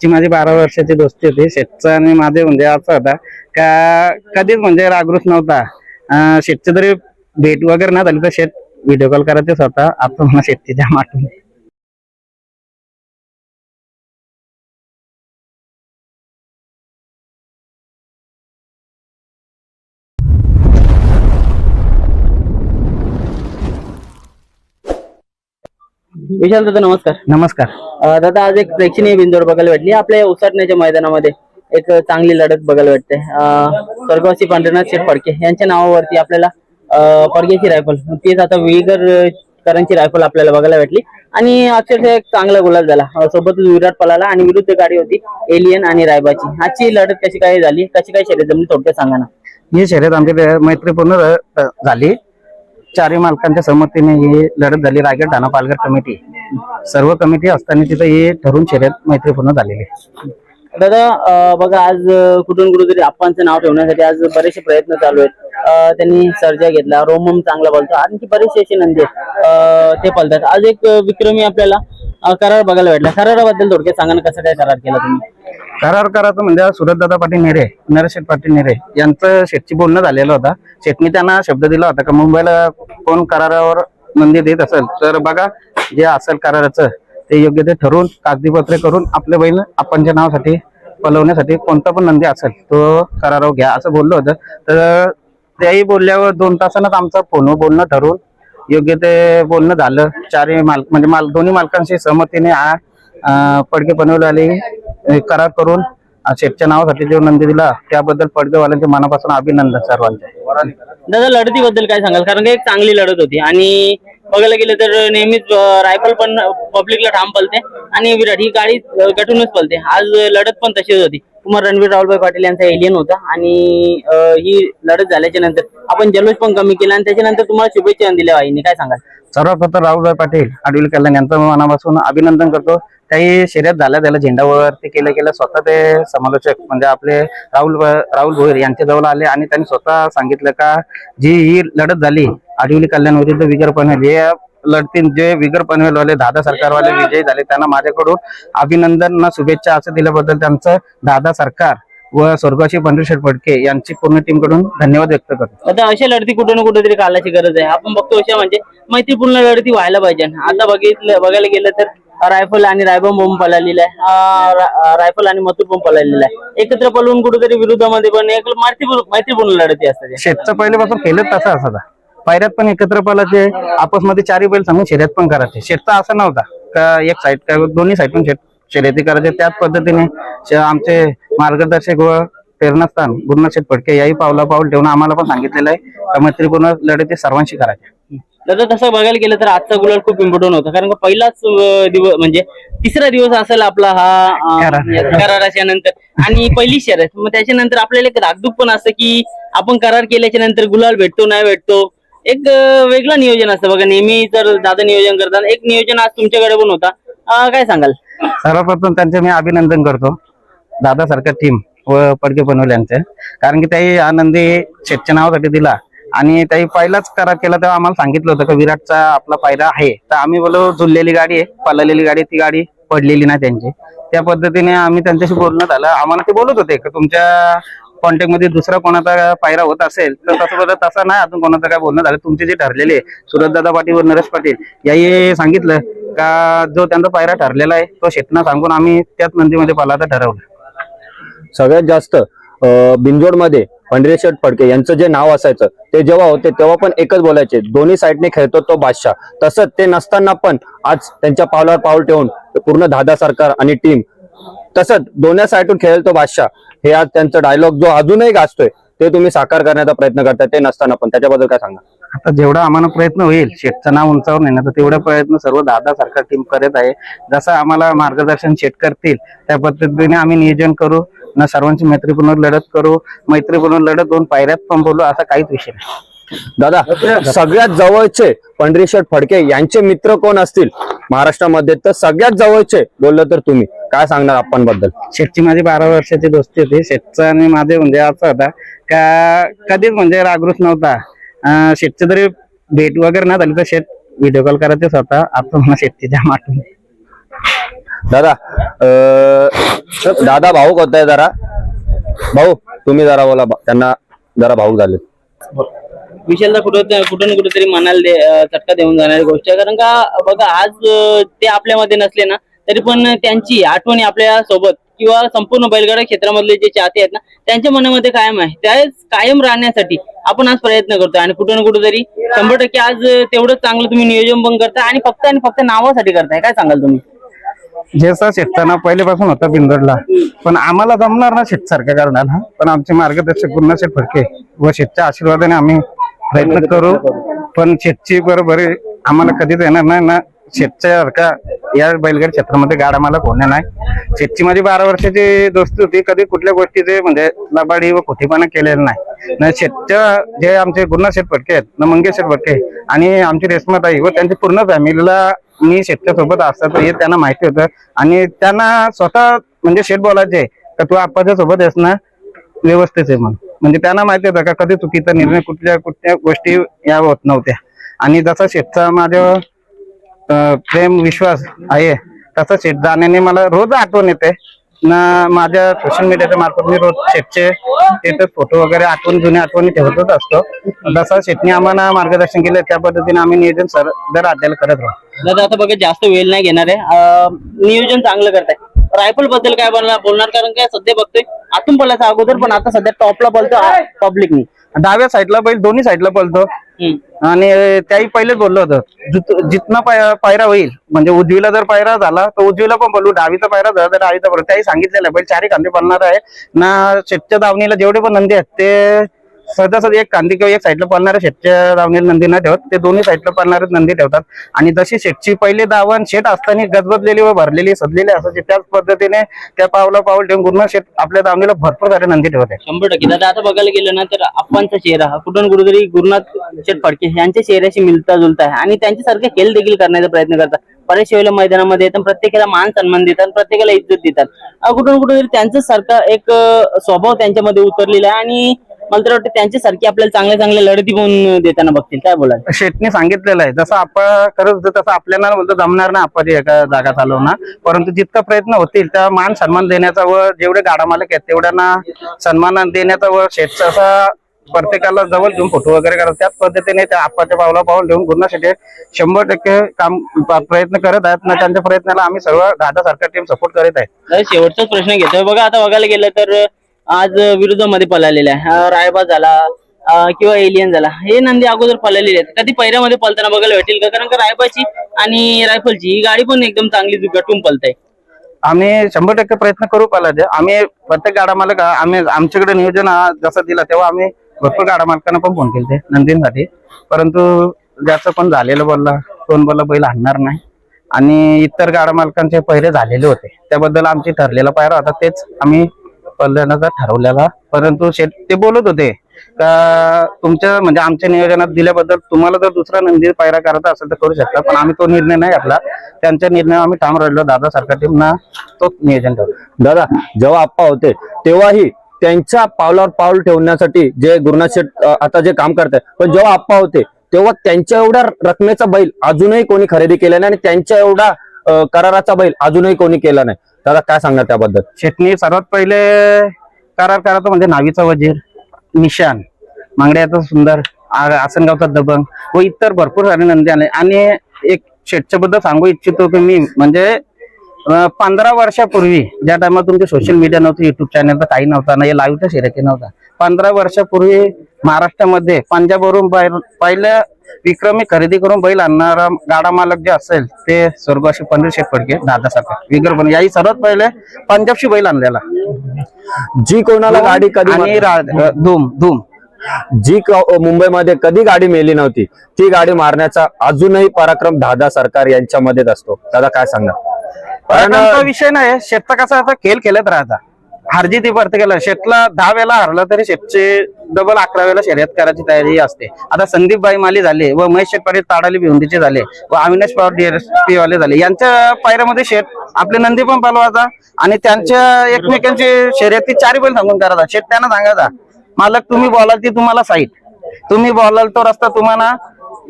शेठची माझी 12 वर्षाची दोस्ती होती. शेठचा आणि माझे म्हणजे असं होता का कधीच म्हणजे रागरूस नव्हता. शेठची जरी भेट वगैरे ना झाली तर शेठ व्हिडिओ कॉल करायचे स्वतः. आता मला शेठची जाम आठवण. विशाल दादा नमस्कार. नमस्कार. दादा आज एक प्रेक्षणीय बिंदूवर बघायला भेटली. आपल्या उसाटण्याच्या मैदानामध्ये एक चांगली लढत बघायला भेटते. स्वर्गवासी पांढरनाथ शेठ फडके यांच्या नावावरती आपल्याला फडकेची रायफल तीच आता विगरकरांची रायफल आपल्याला बघायला भेटली आणि अक्षरशः एक चांगला गुलाल झाला. सोबतच विराट पळाला आणि विरुद्ध गाडी होती एलियन आणि रायबाची. आजची लढत कशी काय झाली, कशी काय शर्यत जमली, थोडक्यात सांगा ना. ही शर्यत आमची मैत्रीपूर्ण झाली. चारही मालकांच्या संमतीने ही लढत झाली. रायगड ठाणा पालघर कमिटी सर्व कमिटी असताना तिथे ही ठरून शर्यत मैत्रीपूर्ण झालेली आहे. दादा बघा आज कुठून कुठेतरी आप्पांचं नाव ठेवण्यासाठी आज बरेचसे प्रयत्न चालू आहेत. त्यांनी सर्जा घेतला, रोमम चांगला बोलतो, आणखी बरेचसे असे नंदी ते पळतात. आज एक विक्रमी आपल्याला करार बघायला भेटला. कराराबद्दल थोडक्यात सांगा ना, कसं काय करार केला तुम्ही. करार करायचं म्हणजे सुरतदादा पाटील नेरे, नरेश पाटील नेरे यांचं शेठची बोलणं झालेलं होता. शेठनी त्यांना शब्द दिला होता का मुंबईला कोण करारावर नंदी देत असेल तर बघा जे असेल कराराचं ते योग्य ते ठरवून कागदीपत्रे करून आपल्या बहीण आपणच्या नावासाठी पलवण्यासाठी कोणता पण नंदी असेल तो करारावर घ्या असं बोललं होतं. तर त्याही बोलल्यावर 2 तासानंच आमचं फोनवर बोलणं ठरवून योग्य ते बोलणं झालं. चारही मालक म्हणजे दोन्ही मालकांशी सहमतीने पडके बनवले करार करून शेठच्या नावासाठी जो नंदी दिला त्याबद्दल पडकेवाल्यांचे मनापासून अभिनंदन सर्वांचे. दादा लढतीबद्दल काय सांगाल, कारण की एक चांगली लढत होती आणि बघायला गेलं तर नेहमीच रायफल पण पब्लिकला ठाम पलते आणि विराट ही गाडी गटूनच पलते. आज लढत पण तशीच होती. कुमार रणवीर राहुलभाई पाटील यांचा एलियन होता आणि ही लढत झाल्याच्या नंतर आपण जल्लोष पण कमी केला आणि त्याच्यानंतर तुम्हाला शुभेच्छा दिल्या वाहिनी, काय सांगाल. सर्वप्रथम राहुलभाई पाटील आडविल कल्याण यांचं मनापासून अभिनंदन करतो. काही शर्यत झाल्या त्याला झेंडावर ते केलं स्वतः ते समालोचक म्हणजे आपले राहुल भोईर यांच्या जवळ आले आणि त्यांनी स्वतः सांगितलं का जी ही लढत झाली आडविल कल्याण विरुद्ध विगर पनवेल हे लढतीत जे विगर पनवेलवाले दादा सरकारवाले विजयी झाले त्यांना माझ्याकडून अभिनंदन शुभेच्छा असं दिल्याबद्दल त्यांचं दादा सरकार व स्वर्गवासी पांढरनाथ फडके यांची पूर्ण टीम कडून धन्यवाद व्यक्त करतो. आता अशा लढती कुठे ना कुठेतरी कालाची गरज आहे. आपण बघतो अशा म्हणजे मैत्रीपूर्ण लढती व्हायला पाहिजे. आता बघायला गेलं तर रायफल आणि रायबम बॉम्ब पळालेला आहे, रायफल आणि मथुर बॉम्ब पळालेला आहे. एकत्र पळवून कुठेतरी विरोधामध्ये पण एक मैत्रीपूर्ण लढती असतात. शेतचं पहिल्यापासून केलं तसं असायचा. पायऱ्यात पण एकत्र पळायचे, आपसमध्ये चारी बैल सांगून शर्यत पण करायचे. शेतचा असं नव्हता का एक साईड का दोन्ही साईडून शर्यती करायचे. त्याच पद्धतीने आमचे मार्गदर्शक व प्रेरणास्थान गुरुनाथ शेठ फडके याही पाऊल ठेवून आम्हाला पण सांगितलेलं आहे मैत्रीपूर्ण लढती सर्वांशी करायच्या. दादा तसं बघायला गेलं तर आजचा गुलाल खूप इम्पॉर्टंट होता, कारण का पहिलाच दिवस म्हणजे तिसरा दिवस असेल आपला हा कराराच्या नंतर आणि पहिली शर्यत. मग त्याच्यानंतर आपल्याला एक धाकधूक पण असतं की आपण करार केल्याच्या नंतर गुलाल भेटतो नाही भेटतो, एक वेगळं नियोजन असतं. बघा नेहमी जर दादा नियोजन करतात, एक नियोजन आज तुमच्याकडे पण होता, काय सांगाल. सर्वप्रथम त्यांचे मी अभिनंदन करतो दादा सारख्या टीम व पडके पनवेल यांचे, कारण की त्याही आनंदी शेठच्या नावासाठी दिला आणि त्याही पहिलाच करार केला तेव्हा आम्हाला सांगितलं होतं की विराटचा आपला पायरा आहे. तर आम्ही बोलो झुललेली गाडी आहे, पळालेली गाडी, ती गाडी पडलेली नाही त्यांची. त्या पद्धतीने आम्ही त्यांच्याशी बोलणं झालं. आम्हाला ते बोलत होते की तुमच्या कॉन्टॅक्ट मध्ये दुसरा कोणाचा पायरा होत असेल तर तसं नाही, अजून कोणाचं काय बोलणं झालं. तुमचे जे ठरलेले सुरतदादा पाटील व नरेश पाटील याही सांगितलं का जो त्यांचा पायरा ठरलेला आहे तो शेठना सांगून आम्ही त्याच नंदीमध्ये पळायचं ठरवलं. सगळ्यात जास्त बिंजोड मध्ये पांढरनाथ शेठ फडके यांचं जे नाव असायचं ते जेव्हा होते तेव्हा पण एकच बोलायचे, दोन्ही साईडने खेळतो तो बादशाह. तसंच ते नसताना पण आज त्यांच्या पावलावर पाऊल ठेवून पूर्ण दादा सरकार आणि टीम तसंच दोन्ही साईडून खेळेल तो बादशाह हे आज त्यांचा डायलॉग जो अजूनही गाजतोय ते तुम्ही साकार करण्याचा प्रयत्न करताय. ते नसताना पण त्याच्याबद्दल काय सांगा. आता जेवढा आम्हाला प्रयत्न होईल शेठचं नाव उंचावर नेण्याचा तेवढा प्रयत्न सर्व दादा सरकार टीम करत आहे. जसं आम्हाला मार्गदर्शन शेठ करतील त्या पद्धतीने आम्ही नियोजन करू ना, सर्वांची मैत्रीपूर्ण लढत करू. मैत्रीपूर्ण लढत दोन पायऱ्यात पण बोलू, असा काहीच विषय नाही. दादा सगळ्यात जवळचे पांढरनाथ शेठ फडके यांचे मित्र कोण असतील महाराष्ट्रामध्ये, तर सगळ्यात जवळचे बोललं तर तुम्ही काय सांगणार आपणबद्दल. शेठची माझी 12 वर्षाची दोस्ती होती. शेठचा आणि माझे म्हणजे असं होता का कधीच म्हणजे रागरूस नव्हता. शेठची जरी भेट वगैरे ना झाली तर शेठ व्हिडिओ कॉल करायचे स्वतः. आता मला शेठची जाम आठवण. दादा दादा भाऊक होत आहे जरा. भाऊ तुम्ही जरा बोला, त्यांना जरा भाऊक झाले. विशालला कुठून कुठेतरी मनाला चटका देऊन जाणारी गोष्ट आहे. कारण का बघा, आज ते आपल्यामध्ये नसले ना तरी पण त्यांची आठवणी आपल्या सोबत किंवा संपूर्ण बैलगाडा क्षेत्रामधले जे चाहते आहेत ना त्यांच्या मनामध्ये कायम आहे. त्या कायम राहण्यासाठी आपण आज प्रयत्न करतोय आणि कुठं ना कुठेतरी 100% आज तेवढं चांगलं तुम्ही नियोजन पण करताय आणि फक्त नावासाठी करताय. काय सांगाल तुम्ही? जसा शेतकऱ्यांना पहिल्यापासून होता बिंदोडला, पण आम्हाला जमणार ना शेतसारखं करण्याला. पण आमचे मार्गदर्शक गुरुनाथ फडके व शेतच्या आशीर्वादाने आम्ही प्रयत्न करू. पण शेतची बरोबर आम्हाला कधीच येणार नाही ना. शेतच्या या बैलगाडी क्षेत्रामध्ये गाडा मला कोण्या नाही. शेतची माझी 12 वर्षाची दोस्ती होती. कधी कुठल्या गोष्टीचे म्हणजे लबाडी व खोटीपणा केलेला नाही ना. शेतच्या जे आमचे गुरुनाथ शेठ फडके आहेत ना, मंगेश शेठ फडके आणि आमची रेश्माताई व त्यांची पूर्ण फॅमिलीला मी शेतच्या सोबत असतात हे त्यांना माहिती होतं. आणि त्यांना स्वतः म्हणजे शेठ बोलायचे का तू आप्पाच्या सोबत आहेस ना, व्यवस्थित आहे म्हणून. म्हणजे त्यांना माहिती होतं का कधी चुकीचा निर्णय कुठल्या गोष्टी या होत नव्हत्या. आणि जसा शेठचा माझ्या प्रेम विश्वास आहे तसं शेठ जाण्याने मला रोज आठवण येते ना. माझ्या सोशल मीडियाच्या मार्फत मी रोज शेठचे स्टेटस फोटो वगैरे जुन्या आठवणी ठेवतच असतो. जसा शेठने आम्हाला मार्गदर्शन केलं त्या पद्धतीने आम्ही नियोजन दर राज्याला करत राहतो. दादा आता बघा, जास्त वेळ नाही घेणार आहे. नियोजन चांगलं करताय. रायफल बद्दल काय बोलणार? कारण काय सध्या बघतोय आतून पळायचा अगोदर, पण आता सध्या टॉपला पळतो पब्लिकनी. डाव्या साईडला बैल दोन्ही साईडला पळतो. आणि त्याही पहिले बोललो होतं जितना पायरा होईल म्हणजे उजवीला जर पायरा झाला तर उजवीला पण बोलू, डावीचा पायरा झाला तर डावीचा बोलू. त्याही सांगितलेलं आहे बैल चारही कांदे पळणार आहे ना. शेतच्या दावणीला जेवढे पण नंदी आहेत ते सहजासहजी एक कांदी किंवा एक साईडला पळणारे शेतच्या दावणीला नंदी न ठेवत, ते दोन्ही साईडला पळणारे नंदी ठेवतात. आणि जशी शेतची पहिली दावण शेत असताना गजबजलेली व भरलेली सजलेली असायची त्याच पद्धतीने त्या पाऊल ठेवून गुरुनाथ शेठ आपल्या दावणीला भरपूर सारे नंदी ठेवत आहे. 100% दादा आता बघायला गेलं ना तर आपणचा चेहरा हा कुठून कुठेतरी गुरुनाथ शेठ फडके यांच्या चेहऱ्याशी मिळता जुलता आहे आणि त्यांच्यासारखे खेळ देखील करण्याचा प्रयत्न करतात. बऱ्याचशा वेळेला मैदानामध्ये येतात, प्रत्येकाला मान सन्मान देतात, प्रत्येकाला इज्जत देतात. कुठून कुठेतरी त्यांचं सारखा एक स्वभाव त्यांच्यामध्ये उतरलेला आहे आणि मला तर वाटतं त्यांच्यासारखी आपल्याला चांगल्या लढती पण देताना बघतील. काय बोलाल? शेठने सांगितलेलं आहे जसं आपण करत होतो तसं आपल्याला बोलतो जमणार ना आपाची एका जागा चालवणार, परंतु जितका प्रयत्न होतील त्या मान सन्मान देण्याचा व जेवढे गाडा मालक आहेत तेवढ्यांना सन्मान देण्याचा व शेठचा असा प्रत्येकाला जवळ घेऊन फोटो वगैरे करत त्याच पद्धतीने त्या आपाच्या पाऊल ठेवून गुरुनाथ 100% काम प्रयत्न करत आहेत ना. त्यांच्या प्रयत्नाला आम्ही सर्व दादा सरकार टीम सपोर्ट करीत आहे. शेवटचाच प्रश्न घेतोय बघा, आता बघायला गेलं तर आज विरुद्धामध्ये पळालेला आहे रायबा झाला किंवा एलियन झाला, हे नंदी अगोदर पळालेले आहेत. कधी पैऱ्यामध्ये पळताना बघायला भेटेल का? कारण का रायबाची आणि रायफलची ही गाडी पण एकदम चांगली गटून पळताय. आम्ही 100% प्रयत्न करू पाहिजे. आम्ही प्रत्येक गाडा मालक आम्ही आमच्याकडे नियोजन जसं दिलं तेव्हा आम्ही भरपूर गाडा मालकांना पण फोन केले नंदींसाठी, परंतु ज्याचं पण झालेलं बोलला कोण बोलला बैल आणणार नाही. आणि इतर गाडा मालकांचे पहिरे झालेले होते त्याबद्दल आमची ठरलेला पायरा होता तेच आम्ही पळण्याचा ठरवलेला. परंतु ते बोलत होते का तुमच्या म्हणजे आमच्या नियोजनात दिल्याबद्दल तुम्हाला जर दुसरा नंदी पायरा करायचा असेल तर करू शकता, पण आम्ही तो निर्णय नाही घेतला. त्यांच्या निर्णय आम्ही ठाम राहिलो. दादा सरकार टीमना तोच नियोजन ठेवलं. दादा जेव्हा आप्पा होते तेव्हाही त्यांच्या पावलावर पाऊल ठेवण्यासाठी जे गुरुनाथ शेठ आता जे काम करतात, पण जेव्हा आप्पा होते तेव्हा त्यांच्या एवढ्या रकमेचा बैल अजूनही कोणी खरेदी केला नाही आणि त्यांच्या एवढा कराराचा बैल अजूनही कोणी केला नाही. दादा काय सांगणार त्याबद्दल? शेठनी सर्वात पहिले करार करायचा म्हणजे नावीचा वजीर, निशान, मांगड्याचा सुंदर, आसनगावचा दबंग व इतर भरपूर सारे नंदी आले. आणि एक शेठच्या बद्दल सांगू इच्छितो की मी म्हणजे 15 वर्षापूर्वी ज्या टायमात तुमचे सोशल मीडिया नव्हतं, युट्यूब चॅनल तर काही नव्हता ना, या लाईव्हच्या शर्यती नव्हता. 15 वर्षापूर्वी महाराष्ट्रामध्ये पंजाबवरून पहिल्या विक्रमी खरेदी करून बैल आणणारा गाडा मालक जे असेल ते स्वर्गवासी पंढरी शेठ फडके दादा सरकार विग्रह याही सर्वात पहिले पंजाबशी बैल आणलेला. जी कोणाला गाडी कधी आणि धूम जी मुंबईमध्ये कधी गाडी मेली नव्हती ती गाडी मारण्याचा अजूनही पराक्रम दादा सरकार यांच्यामध्येच असतो. दादा काय सांगणार? कारण विषय नाही, शेतचा कसा आता खेळ खेळत राहायचा, हारजीती प्रत्येकाला. शेतला 10 वेळा हरला तरी शेतचे डबल 11 वेळा शर्यत करायची तयारी असते. आता संदीपबाई माली झाले व महेश शेठ पाटील ताडाली भिवंडीचे झाले व अविनाश पवार DSP वाले झाले, यांच्या पायऱ्यामध्ये शेठ आपले नंदी पण पालवायचा आणि त्यांच्या एकमेकांची शर्यती 4 बैल सांगून करायचा. शेठ त्यांना सांगायचा मालक तुम्ही बोलाल ती तुम्हाला साईड, तुम्ही बोलाल तो रस्ता तुम्हाला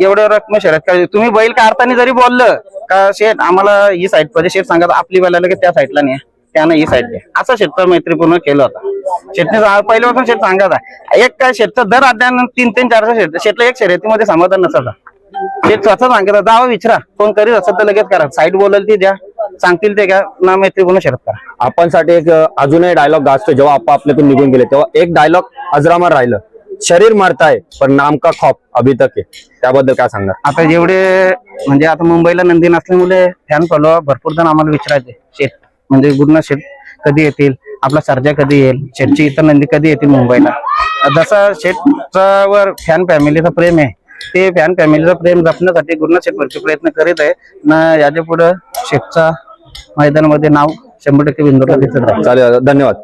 एवढ्या रकम शर्यत करायची. तुम्ही बैल काढताना जरी बोललं का शेठ आम्हाला ही साईड पाहिजे, शेठ सांगा आपली बैलाला की त्या साईडला नाही त्यानं ही साईड द्या, असं शेतचा मैत्रीपूर्ण केलं होता. शेतने पहिल्यापासून शेत सांगत आहे. एक काय शेतचं दर अध्यान 3-3, 400 शेतला एक शर्यतीमध्ये समाधान नसायचा. शेत स्वतः सांगत जावं विचारा, कोण करीत असेल तर लगेच करा, साईड बोलल ती द्या, सांगतील ते घ्या, ना मैत्रीपूर्ण शर्यत करा. आपण साठी एक अजूनही डायलॉग गाजतो जेव्हा आपण आपल्यातून निघून गेले, तेव्हा एक डायलॉग अजरामर राहिलं, शरीर मरताय पण नाम का खौफ अभी तक है. त्याबद्दल काय सांगणार? आता जेवढे म्हणजे आता मुंबईला नंदी नसल्यामुळे फॅन फॉलो भरपूर जण आम्हाला विचारायचे, शेत म्हणजे गुरुनाथ शेत कधी येतील, आपला सर्जा कधी येईल, शेतची इतर नंदी कधी येतील मुंबईला. जसं शेतचा वर फॅन फॅमिलीचा प्रेम आहे, ते फॅन फॅमिलीचा प्रेम जपण्यासाठी गुरुनाथ शेत भरपूर प्रयत्न करीत आहे ना. याच्या पुढे शेतचा मैदानामध्ये नाव 100% बिंदूला दिसत आहे. चालेल, धन्यवाद.